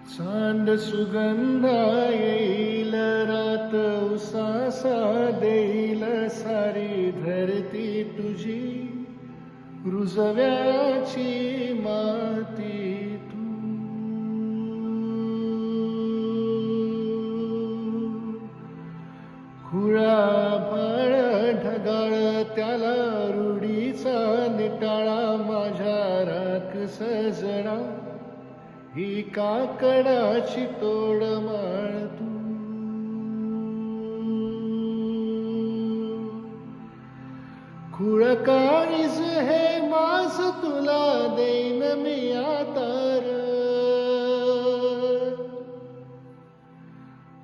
चांद सुगंधा येईल रात उसासा देईल सारी धरती तुझी रुजव्याची माती तू खुळा भाळ ढगाळ त्याला रूढीचा निटाळा माझ्या राख सजणा ही काकडाची तोड माळ तू खुळ काळीज हे मास तुला देईन मी आतार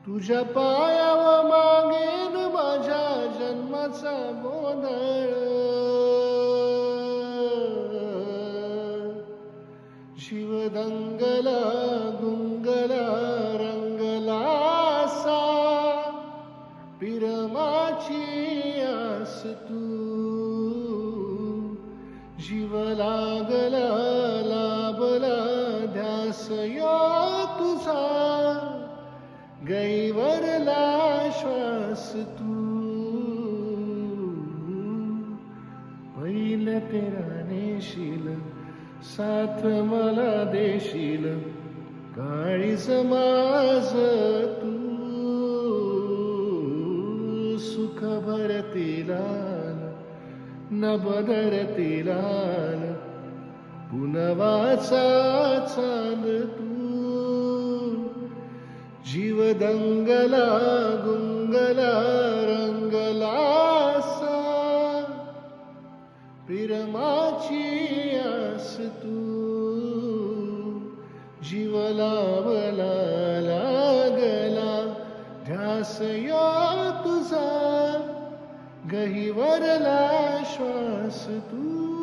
तुझ्या पायावर मागेन माझ्या जन्माचा गोंधळ शिव दंगला गुंगला रंगला सा पिरमाची आस तू जीव लागला लाभला ध्यास या तुझा गैवरला श्वास तू पहिलं तेरा नेशील साथ मला देशील काळीज माझ तू सुख भरतील न बदरतील पुनवाचा चांद तू जीव दंगला गुंगला रंगला सा पिरमाची आस तू जीव लावला लागला ध्यास या तुझा गहिवरला श्वास तू